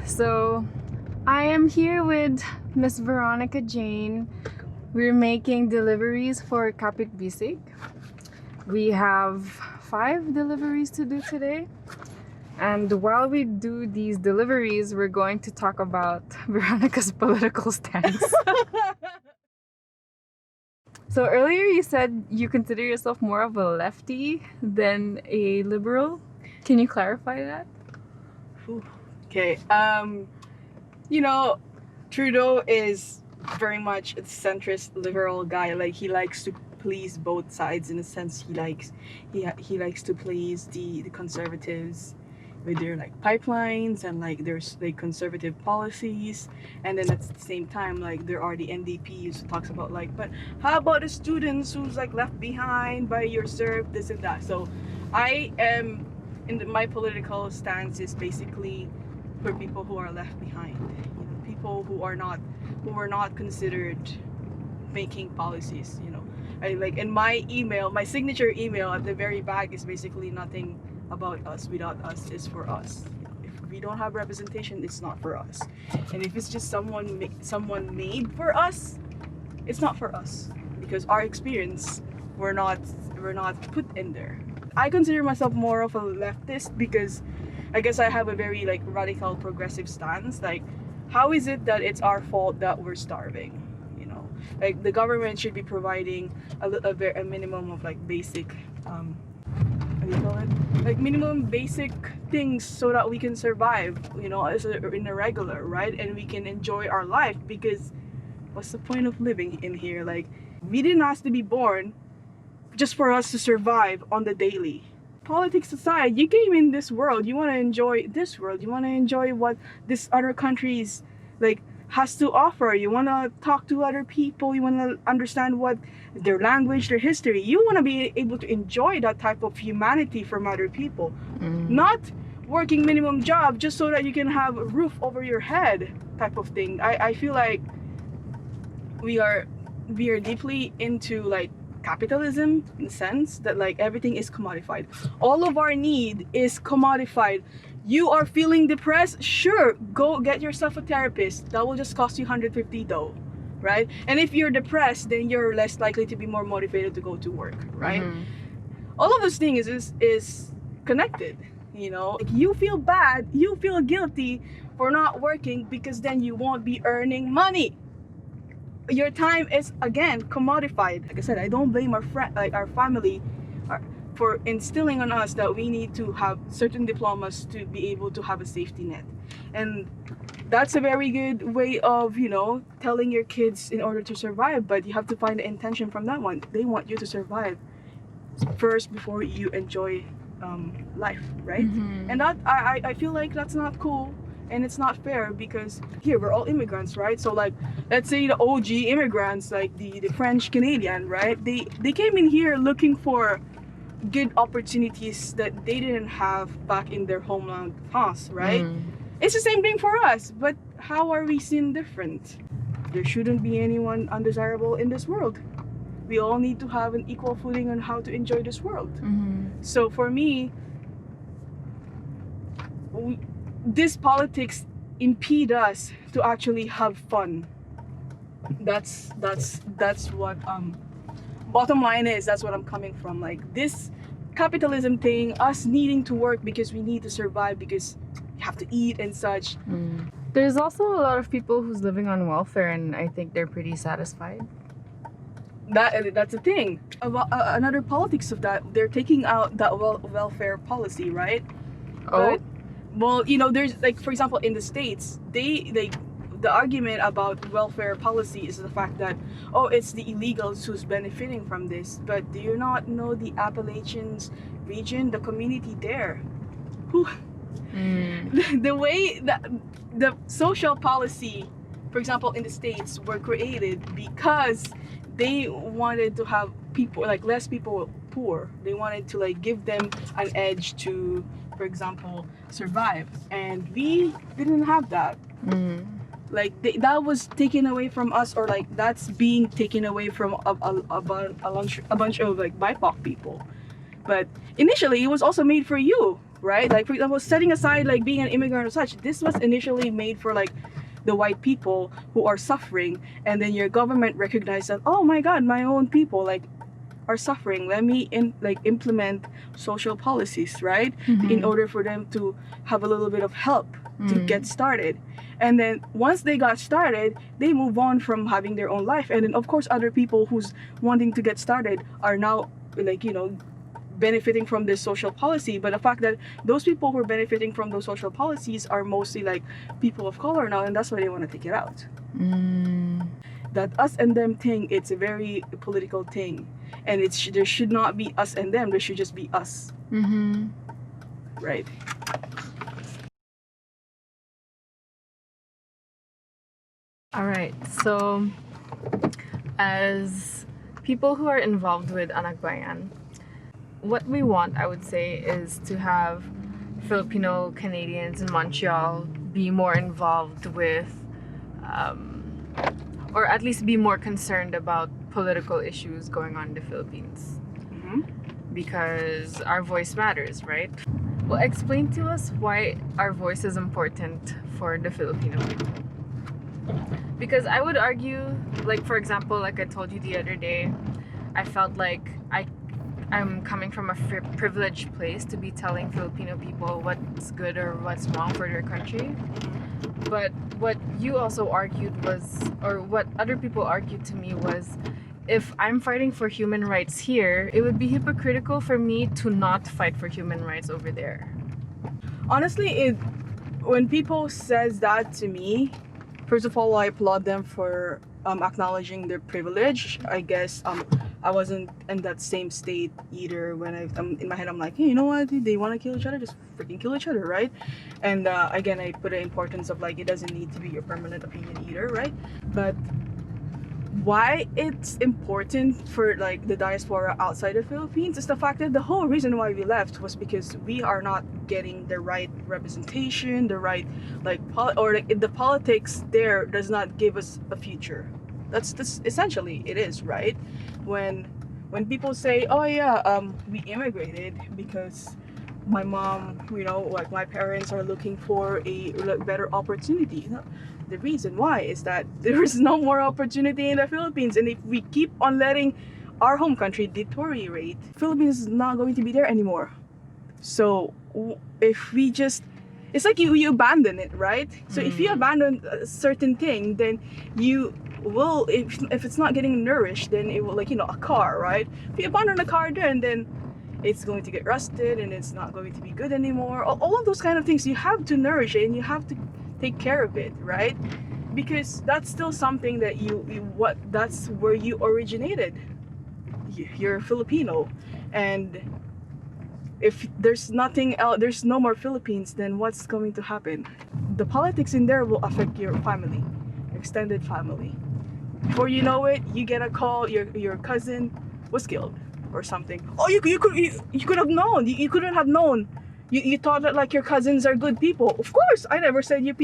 So I am here with Miss Veronica Jane. We're making deliveries for Kapit Bisig. We have 5 deliveries to do today. And while we do these deliveries, we're going to talk about Veronica's political stance. So earlier you said you consider yourself more of a lefty than a liberal. Can you clarify that? Okay. Trudeau is very much a centrist liberal guy. Like, he likes to please both sides. In a sense, he likes to please the conservatives with their like pipelines and like there's like conservative policies, and then at the same time like there are the NDPs who talks about like, but how about the students who's like left behind by your serve, this and that. So I am my political stance is basically for people who are left behind, people who are not considered making policies. I like in my email, my signature email at the very back is basically nothing about us without us is for us. If we don't have representation, it's not for us. And if it's just someone made for us, it's not for us, because our experience we're not put in there. I consider myself more of a leftist because I guess I have a very like radical progressive stance. Like, how is it that it's our fault that we're starving? Like, the government should be providing a minimum of like basic what do you call it? Like minimum basic things so that we can survive, as in a regular, right? And we can enjoy our life, because what's the point of living in here? Like, we didn't ask to be born just for us to survive on the daily. Politics aside, you came in this world, you want to enjoy this world, you want to enjoy what this other countries like has to offer, you want to talk to other people, you want to understand what their language, their history, you want to be able to enjoy that type of humanity from other people. Not working minimum job just so that you can have a roof over your head type of thing. I feel like we are deeply into like capitalism, in the sense that like everything is commodified. All of our need is commodified. You are feeling depressed? Sure, go get yourself a therapist. That will just cost you 150 though, right? And if you're depressed, then you're less likely to be more motivated to go to work, right? All of those things is connected. Like, you feel bad, you feel guilty for not working because then you won't be earning money. Your time is again commodified. Like I said, I don't blame our family for instilling on us that we need to have certain diplomas to be able to have a safety net. And that's a very good way of, telling your kids in order to survive, but you have to find the intention from that one. They want you to survive first before you enjoy life, right? And that I feel like that's not cool. And it's not fair, because here we're all immigrants, right? So like, let's say the OG immigrants, like the French Canadian, right? They came in here looking for good opportunities that they didn't have back in their homeland France, right? It's the same thing for us, but how are we seen different? There shouldn't be anyone undesirable in this world. We all need to have an equal footing on how to enjoy this world. So for me, this politics impede us to actually have fun. That's what bottom line is. That's what I'm coming from. Like, this capitalism thing, us needing to work because we need to survive, because you have to eat and such. There's also a lot of people who's living on welfare, and I think they're pretty satisfied. That's the thing. Another politics of that, they're taking out that welfare policy, right? Oh. Well, there's like, for example, in the States, the argument about welfare policy is the fact that, it's the illegals who's benefiting from this. But do you not know the Appalachians region, the community there? The way that the social policy, for example, in the States were created because they wanted to have people, like less people poor. They wanted to like give them an edge to, for example, survive, and we didn't have that. Like, that was taken away from us, or like that's being taken away from a bunch of like BIPOC people. But initially it was also made for you, right? Like, for example, setting aside like being an immigrant or such, this was initially made for like the white people who are suffering, and then your government recognized that, oh my god, my own people like are suffering, let me implement social policies, right? In order for them to have a little bit of help to get started. And then once they got started, they move on from having their own life, and then of course other people who's wanting to get started are now like, you know, benefiting from this social policy. But the fact that those people who are benefiting from those social policies are mostly like people of color now, and that's why they want to take it out. That us and them thing, it's a very political thing, and there should not be us and them, there should just be us. Right. All right, so as people who are involved with Anak Bayan, what we want, I would say, is to have Filipino Canadians in Montreal be more involved with, or at least be more concerned about political issues going on in the Philippines. Because our voice matters, right? Well, explain to us why our voice is important for the Filipino people. Because I would argue, like, for example, like I told you the other day, I felt like I'm coming from a privileged place to be telling Filipino people what's good or what's wrong for their country. But what you also argued was, or what other people argued to me was, if I'm fighting for human rights here, it would be hypocritical for me to not fight for human rights over there. Honestly, when people says that to me, first of all, I applaud them for acknowledging their privilege. I guess I wasn't in that same state either. When in my head, I'm like, hey, you know what? They want to kill each other, just freaking kill each other, right? And again, I put the importance of like, it doesn't need to be your permanent opinion either, right? But why it's important for like the diaspora outside the Philippines is the fact that the whole reason why we left was because we are not getting the right representation, the right like the politics there does not give us a future. That's essentially it is, right? When people say, oh yeah, we immigrated because my mom, you know, like my parents are looking for a better opportunity. The reason why is that there is no more opportunity in the Philippines, and if we keep on letting our home country deteriorate, Philippines is not going to be there anymore. So if we just, it's like you abandon it, right? So if you abandon a certain thing, then you will, if it's not getting nourished, then it will, like, you know, a car, right? If you abandon a car there, and then it's going to get rusted and it's not going to be good anymore. All of those kind of things, you have to nourish it and you have to take care of it, right? Because that's still something that that's where you originated. You're Filipino, and if there's nothing else, there's no more Philippines, then what's going to happen? The politics in there will affect your family, your extended family. Before you know it, you get a call, your cousin was killed or something. Oh, you could have known. You couldn't have known. You thought that like your cousins are good people. Of course, I never said your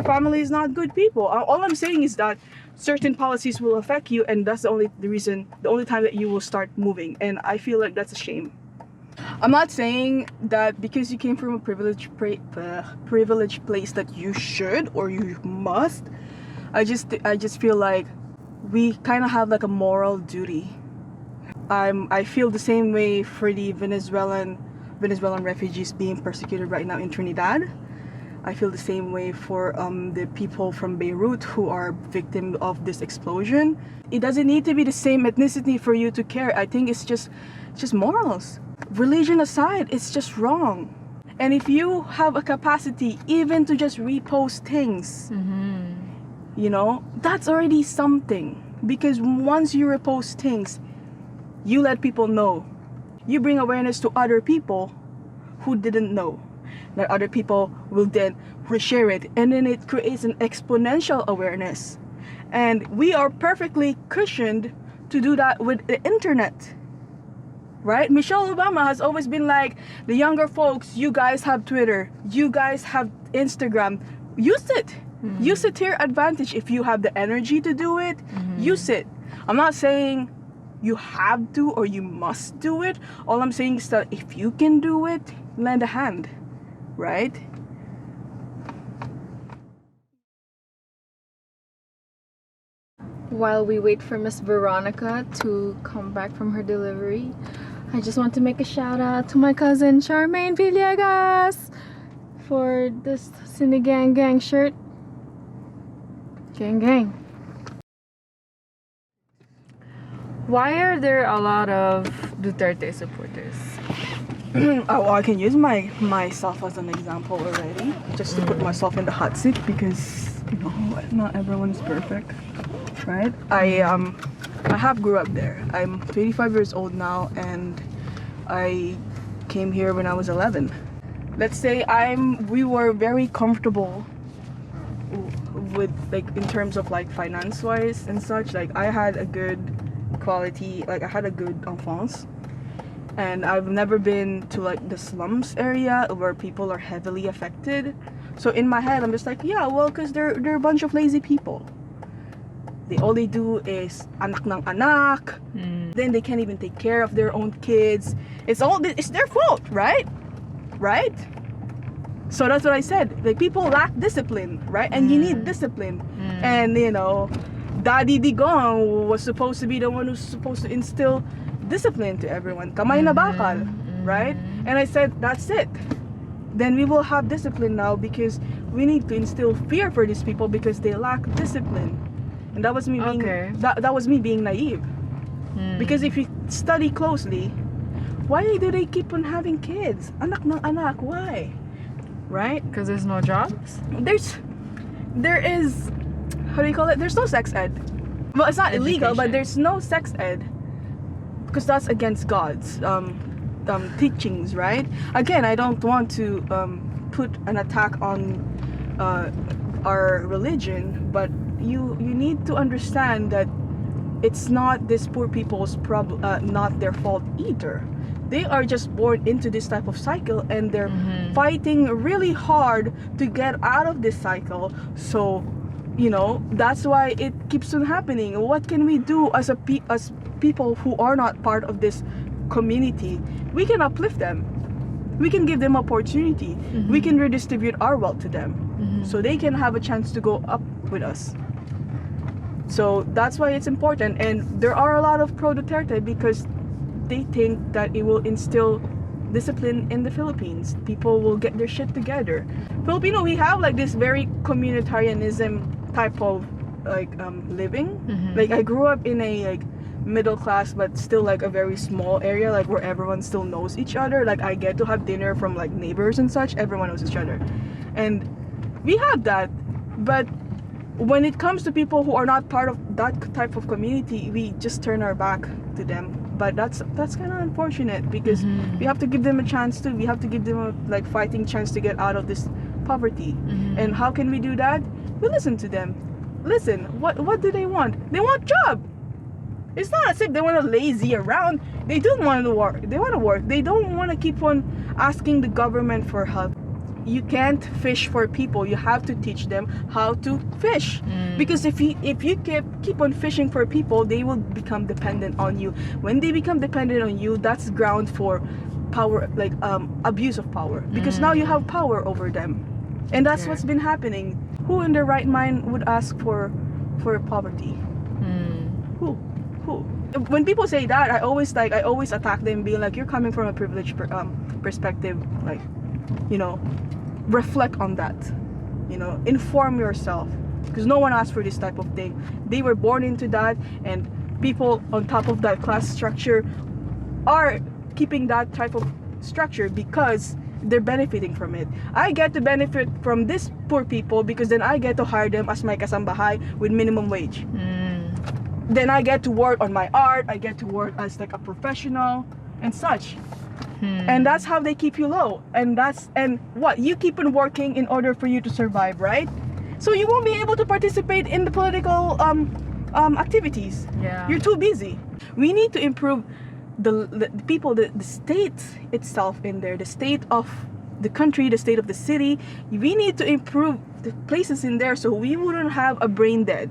family is not good people. All I'm saying is that certain policies will affect you, and that's the only time that you will start moving. And I feel like that's a shame. I'm not saying that because you came from a privileged place that you should or you must. I just feel like we kind of have like a moral duty. I feel the same way for the Venezuelan refugees being persecuted right now in Trinidad. I feel the same way for the people from Beirut who are victims of this explosion. It doesn't need to be the same ethnicity for you to care. I think it's just morals. Religion aside, it's just wrong. And if you have a capacity even to just repost things, you know, that's already something. Because once you repost things, you let people know. You bring awareness to other people who didn't know. That other people will then reshare it, and then it creates an exponential awareness. And we are perfectly cushioned to do that with the internet, right? Michelle Obama has always been like, the younger folks, you guys have Twitter, you guys have Instagram, use it. Use it to your advantage. If you have the energy to do it, use it. I'm not saying you have to or you must do it. All I'm saying is that if you can do it, lend a hand, right? While we wait for Miss Veronica to come back from her delivery, I just want to make a shout out to my cousin Charmaine Villegas for this Sinigang Gang shirt. Gang gang. Why are there a lot of Duterte supporters? Oh, I can use myself as an example already, just to put myself in the hot seat, because not everyone is perfect, right? I have grew up there. I'm 25 years old now, and I came here when I was 11. Let's say we were very comfortable with, like, in terms of like finance wise and such. Like, I had a good quality, like I had a good enfance, and I've never been to like the slums area where people are heavily affected. So in my head I'm just like, yeah, well, because they're a bunch of lazy people. All they do is anak ng anak. Then they can't even take care of their own kids. It's their fault, right? So that's what I said. Like, people lack discipline, right? And you need discipline. And Daddy Digong was supposed to be the one who's supposed to instill discipline to everyone. Kamay na bakal, right? And I said, that's it. Then we will have discipline now, because we need to instill fear for these people because they lack discipline. And that was me being that was me being naive. Because if you study closely, why do they keep on having kids? Anak ng anak, why? Right? Because there's no jobs? There is, how do you call it? There's no sex ed. Well, it's not illegal, but there's no sex ed, because that's against God's teachings, right? Again, I don't want to put an attack on our religion, but you need to understand that it's not this poor people's problem, not their fault either. They are just born into this type of cycle, and they're fighting really hard to get out of this cycle. So, that's why it keeps on happening. What can we do as people who are not part of this community? We can uplift them. We can give them opportunity. We can redistribute our wealth to them, so they can have a chance to go up with us. So that's why it's important. And there are a lot of pro-Duterte because they think that it will instill discipline in the Philippines. People will get their shit together. Filipino, we have like this very communitarianism type of like living. Like, I grew up in a like middle class but still like a very small area, like where everyone still knows each other. Like, I get to have dinner from like neighbors and such. Everyone knows each other, and we have that. But when it comes to people who are not part of that type of community, we just turn our back to them. But that's kind of unfortunate, because we have to give them a chance too. We have to give them a like fighting chance to get out of this poverty. And how can we do that? We listen to them. Listen, what do they want? They want job. It's not as if they want to lazy around. They do want to work. They want to work. They don't want to keep on asking the government for help. You can't fish for people. You have to teach them how to fish. Because if you keep on fishing for people, they will become dependent on you. When they become dependent on you, that's ground for power, like abuse of power. Because now you have power over them, and that's what's been happening. Who in their right mind would ask for poverty? Who? When people say that, I always attack them, being like, you're coming from a privileged perspective. Like, reflect on that. Inform yourself, because no one asked for this type of thing. They were born into that, and people on top of that class structure are keeping that type of structure because they're benefiting from it. I get to benefit from these poor people because then I get to hire them as my kasambahay with minimum wage. Then I get to work on my art. I get to work as like a professional and such. And that's how they keep you low. And what you keep on working in order for you to survive, right? So you won't be able to participate in the political activities. You're too busy. We need to improve the people, the state itself in there, the state of the country, the state of the city. We need to improve the places in there so we wouldn't have a brain dead.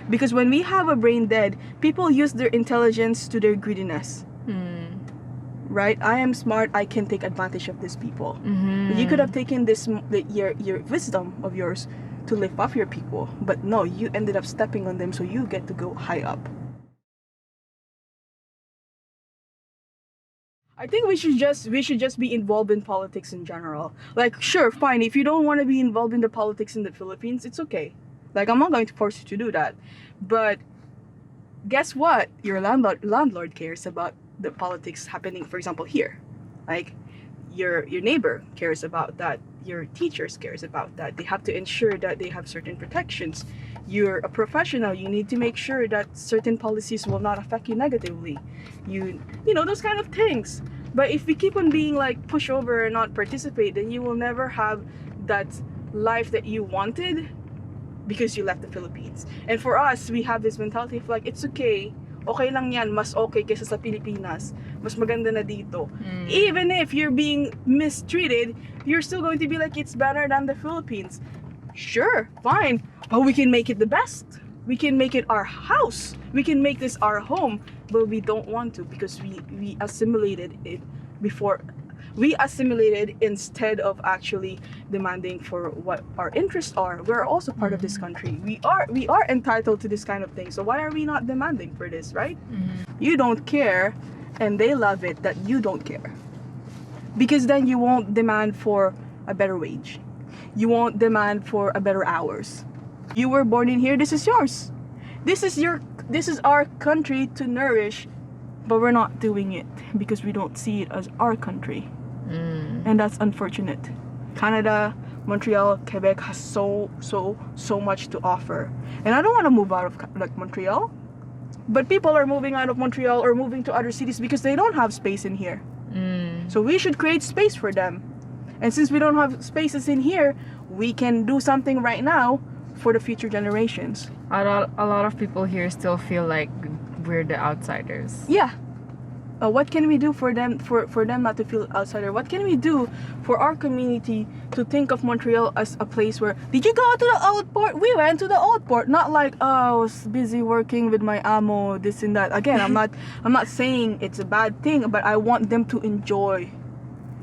Because when we have a brain dead, people use their intelligence to their greediness. right? I am smart. I can take advantage of these people. Mm-hmm. You could have taken your wisdom of yours to lift up your people, but no, you ended up stepping on them, so you get to go high up. I think we should just be involved in politics in general. Like, sure, fine. If you don't want to be involved in the politics in the Philippines, it's okay. Like, I'm not going to force you to do that. But guess what? Your landlord cares about the politics happening, for example, here. Like, your neighbor cares about that. Your teachers cares about that. They have to ensure that they have certain protections. You're a professional. You need to make sure that certain policies will not affect you negatively. You know, those kind of things. But if we keep on being like pushover and not participate, then you will never have that life that you wanted because you left the Philippines. And for us, we have this mentality of like, it's okay. Okay lang yan, mas okay kaysa sa Pilipinas. Mas maganda na dito. Even if you're being mistreated, you're still going to be like, it's better than the Philippines. Sure, fine. But we can make it the best. We can make it our house. We can make this our home. But we don't want to because we assimilated it before. We assimilated instead of actually demanding for what our interests are. We're also part of this country. We are entitled to this kind of thing. So why are we not demanding for this, right? You don't care, and they love it that you don't care. Because then you won't demand for a better wage. You won't demand for a better hours. You were born in here, this is yours. This is our country to nourish, but we're not doing it because we don't see it as our country. And that's unfortunate. Canada, Montreal, Quebec has so much to offer. And I don't want to move out of like Montreal, but people are moving out of Montreal or moving to other cities because they don't have space in here. So we should create space for them. And since we don't have spaces in here, we can do something right now for the future generations. A lot of people here still feel like we're the outsiders. Yeah. What can we do for them not to feel outsider? What can we do for our community to think of Montreal as a place where, did you go to the old port? We went to the old port. Not like, oh, I was busy working with my amo, this and that. Again, I'm not saying it's a bad thing, but I want them to enjoy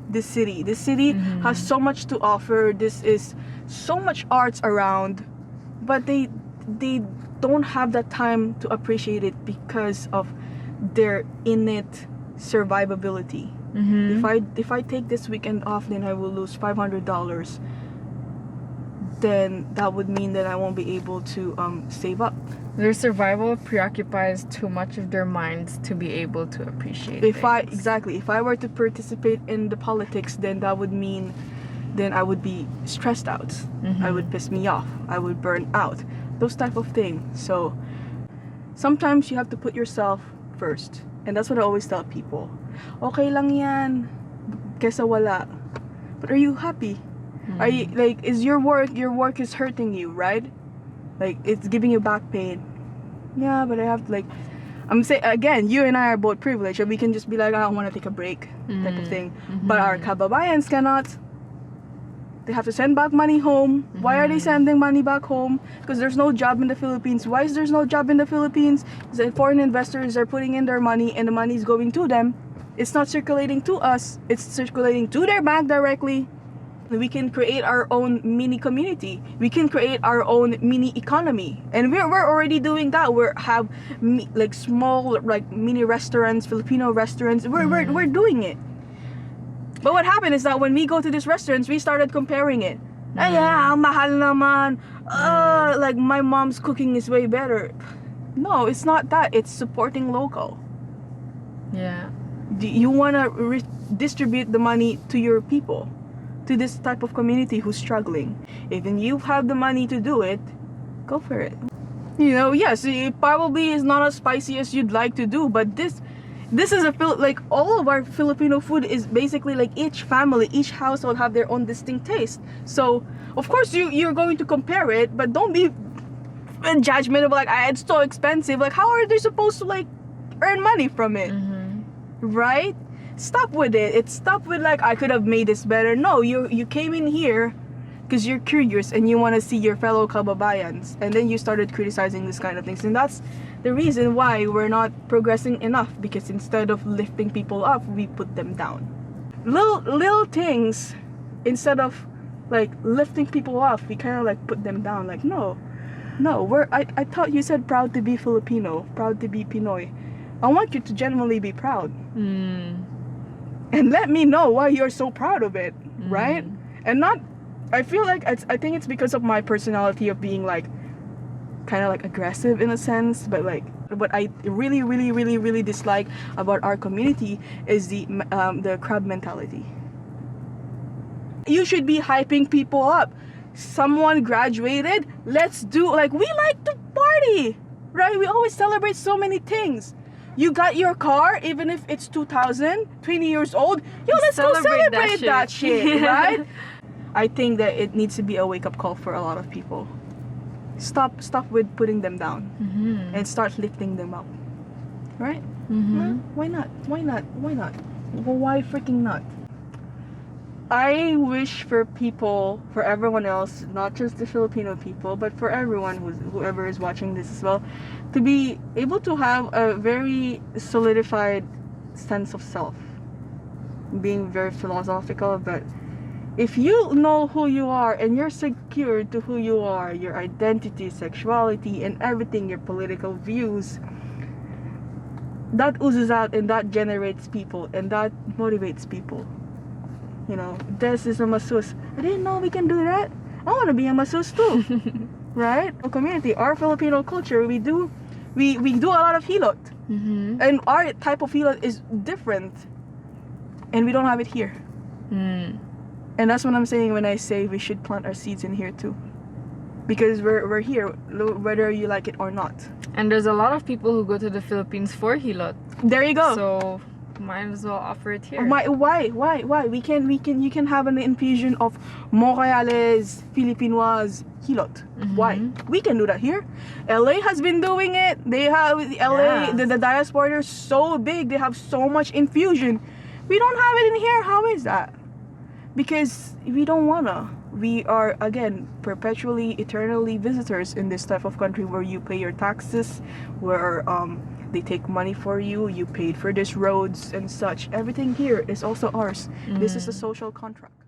this city. This city has so much to offer. This is so much arts around, but they don't have that time to appreciate it because of their innate survivability. If I take this weekend off, then I will lose $500. Then that would mean that I won't be able to save up. Their survival preoccupies too much of their minds to be able to appreciate If things. I were to participate in the politics, then that would mean then I would be stressed out. I would piss me off. I would burn out. Those type of things. So sometimes you have to put yourself first. And that's what I always tell people. Okay lang yan kesa wala. But are you happy? Are you like, is your work is hurting you, right? Like, it's giving you back pain. Yeah, but I have to, like, I'm saying again, you and I are both privileged, and we can just be like, I want to take a break, type of thing. But our kababayans cannot. They have to send back money home. Why are they sending money back home? Because there's no job in the Philippines. Why is there's no job in the Philippines? Because the foreign investors are putting in their money, and the money is going to them. It's not circulating to us. It's circulating to their bank directly. We can create our own mini community. We can create our own mini economy, and we're already doing that. We have like small like mini restaurants, Filipino restaurants. We're doing it. But what happened is that when we go to these restaurants, we started comparing it. Ay, yeah, ang mahal naman. Like my mom's cooking is way better. No, it's not that. It's supporting local. Yeah. You want to distribute the money to your people, to this type of community who's struggling. If you have the money to do it, go for it. You know, yes, it probably is not as spicy as you'd like to do, but this is like all of our Filipino food is basically like each family, each household have their own distinct taste. So of course you're going to compare it, but don't be judgmental like, it's so expensive. Like, how are they supposed to like earn money from it? Right? Stop with it. Stop with like, I could have made this better. No, you came in here because you're curious and you want to see your fellow kababayans, and then you started criticizing this kind of things, and that's the reason why we're not progressing enough, because instead of lifting people up, we put them down. Little things, instead of like lifting people up, we kind of like put them down. Like, no, I thought you said proud to be Filipino, proud to be Pinoy. I want you to genuinely be proud, and let me know why you're so proud of it, right? And not, I feel like I think it's because of my personality of being like kind of like aggressive in a sense, but like what I really dislike about our community is the crab mentality. You should be hyping people up. Someone graduated, let's do, like, we like to party, right? We always celebrate so many things. You got your car, even if it's 2000, 20 years old, yo, let's go celebrate that shit, right? I think that it needs to be a wake-up call for a lot of people. Stop with putting them down, and start lifting them up, right? Why not? Well, why freaking not? I wish for people, for everyone else, not just the Filipino people, but for everyone whoever is watching this as well, to be able to have a very solidified sense of self. Being very philosophical, but if you know who you are and you're secure to who you are, your identity, sexuality, and everything, your political views, that oozes out and that generates people and that motivates people. You know, this is a masus. I didn't know we can do that. I want to be a masus too, right? Our community, our Filipino culture, we do a lot of hilot, and our type of hilot is different, and we don't have it here. And that's what I'm saying when I say we should plant our seeds in here too, because we're here, whether you like it or not. And there's a lot of people who go to the Philippines for hilot. There you go. So might as well offer it here. Why? You can have an infusion of Montrealese, Filipinoise, hilot. Why? We can do that here. LA has been doing it. They have LA, the diasporic is so big. They have so much infusion. We don't have it in here. How is that? Because we don't wanna. We are, again, perpetually, eternally visitors in this type of country where you pay your taxes, where they take money for you, you paid for these roads and such. Everything here is also ours. This is a social contract.